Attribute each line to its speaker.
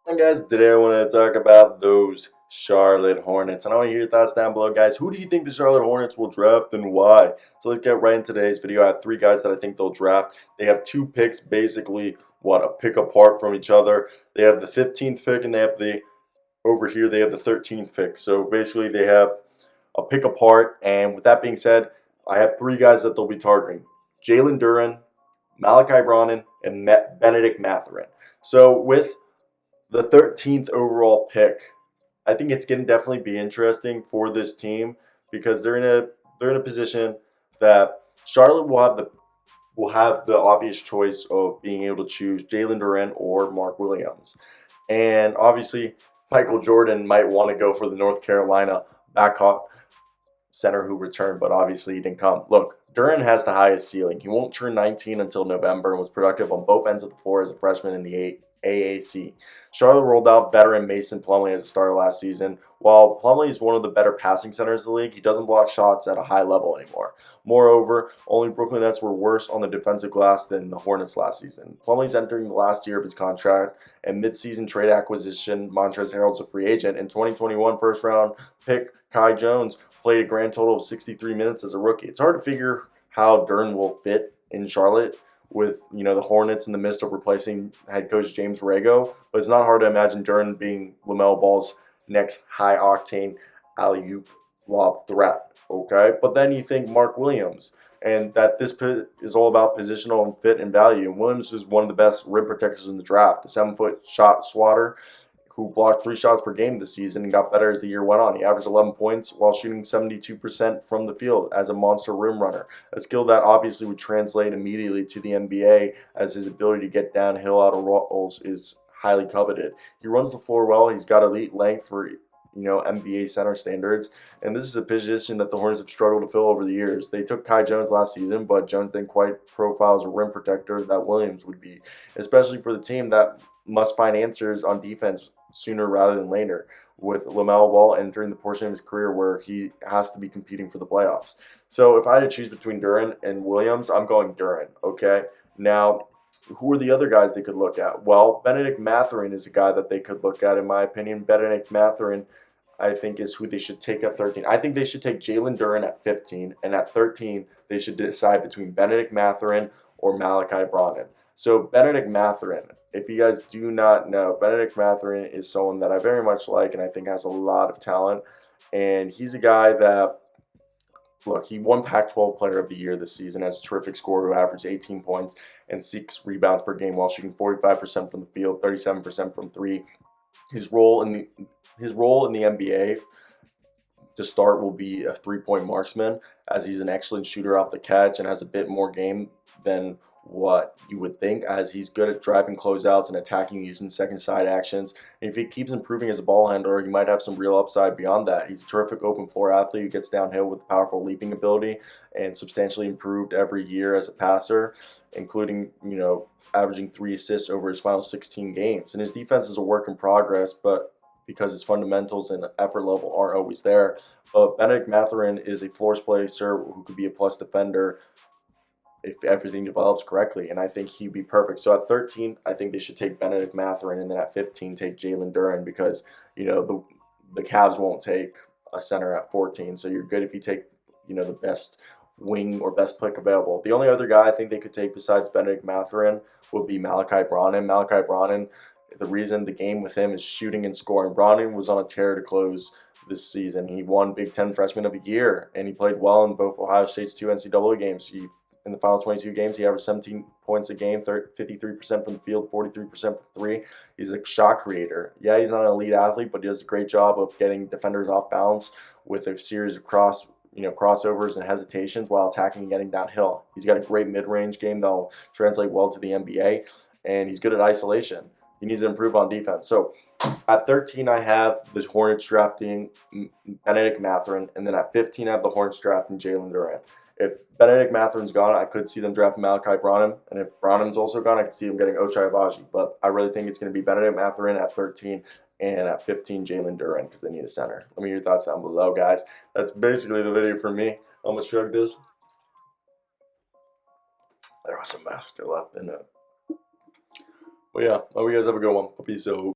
Speaker 1: And guys, today I want to talk about those Charlotte Hornets. And I want to hear your thoughts down below, guys. Who do you think the Charlotte Hornets will draft and why? So let's get right into today's video. I have three guys that I think they'll draft. They have two picks, basically, a pick apart from each other. They have the 15th pick and they have over here, they have the 13th pick. So basically, they have a pick apart. And with that being said, I have three guys that they'll be targeting: Jalen Duren, Malachi Branham, and Benedict Mathurin. So with the 13th overall pick, I think it's going to definitely be interesting for this team because they're in a position that Charlotte will have the obvious choice of being able to choose Jalen Duren or Mark Williams. And obviously, Michael Jordan might want to go for the North Carolina backcourt center who returned, but obviously he didn't come. Look, Duren has the highest ceiling. He won't turn 19 until November and was productive on both ends of the floor as a freshman in the AAC. Charlotte rolled out veteran Mason Plumlee as a starter last season. While Plumlee is one of the better passing centers in the league, he doesn't block shots at a high level anymore. Moreover, only Brooklyn Nets were worse on the defensive glass than the Hornets last season. Plumlee's entering the last year of his contract, and mid-season trade acquisition Montrezl Harrell's a free agent. In 2021 first-round pick Kai Jones played a grand total of 63 minutes as a rookie. It's hard to figure how Duren will fit in Charlotte with the Hornets in the midst of replacing head coach James Borrego, but it's not hard to imagine Duren being LaMelo Ball's next high octane alley oop lob threat. Okay, but then you think Mark Williams, and that this is all about positional and fit and value. And Williams is one of the best rim protectors in the draft. The 7-foot shot swatter who blocked 3 shots per game this season and got better as the year went on. He averaged 11 points while shooting 72% from the field as a monster rim runner, a skill that obviously would translate immediately to the NBA as his ability to get downhill out of rolls is highly coveted. He runs the floor well. He's got elite length for NBA center standards, and this is a position that the Hornets have struggled to fill over the years. They took Kai Jones last season, but Jones didn't quite profile as a rim protector that Williams would be, especially for the team that must find answers on defense sooner rather than later, with LaMelo Ball entering the portion of his career where he has to be competing for the playoffs. So if I had to choose between Duren and Williams, I'm going Duren, okay? Now, who are the other guys they could look at? Well, Benedict Mathurin is a guy that they could look at, in my opinion. Benedict Mathurin, I think, is who they should take at 13. I think they should take Jalen Duren at 15, and at 13, they should decide between Benedict Mathurin or Malachi Branham. So Benedict Mathurin, if you guys do not know, Benedict Mathurin is someone that I very much like and I think has a lot of talent. And he's a guy that, look, he won Pac-12 Player of the Year this season as a terrific scorer who averaged 18 points and 6 rebounds per game while shooting 45% from the field, 37% from three. His role in the NBA to start will be a three-point marksman, as he's an excellent shooter off the catch and has a bit more game than what you would think, as he's good at driving closeouts and attacking using second side actions. And if he keeps improving as a ball handler, he might have some real upside beyond that. He's a terrific open floor athlete who gets downhill with powerful leaping ability and substantially improved every year as a passer, including, averaging 3 assists over his final 16 games. And his defense is a work in progress, but because his fundamentals and effort level aren't always there. But Benedict Mathurin is a floor spacer who could be a plus defender if everything develops correctly, and I think he'd be perfect. So at 13, I think they should take Benedict Mathurin, and then at 15, take Jalen Duren because the Cavs won't take a center at 14. So you're good if you take the best wing or best pick available. The only other guy I think they could take besides Benedict Mathurin would be Malachi Branham. Malachi Branham, the reason the game with him is shooting and scoring. Branham was on a tear to close this season. He won Big Ten Freshman of the Year, and he played well in both Ohio State's 2 NCAA games. In the final 22 games, he averaged 17 points a game, 53% from the field, 43% from three. He's a shot creator. Yeah, he's not an elite athlete, but he does a great job of getting defenders off balance with a series of crossovers and hesitations while attacking and getting downhill. He's got a great mid-range game that'll translate well to the NBA, and he's good at isolation. He needs to improve on defense. So at 13, I have the Hornets drafting Benedict Mathurin, and then at 15, I have the Hornets drafting Jalen Duren. If Benedict Mathurin's gone, I could see them drafting Malachi Branham, and if Branham's also gone, I could see them getting Ochai Agbaji. But I really think it's going to be Benedict Mathurin at 13 and at 15, Jalen Duren, because they need a center. Let me hear your thoughts down below, guys. That's basically the video for me. I'm going to chug this. There was some master left in it. But yeah, hope you guys have a good one. Peace out.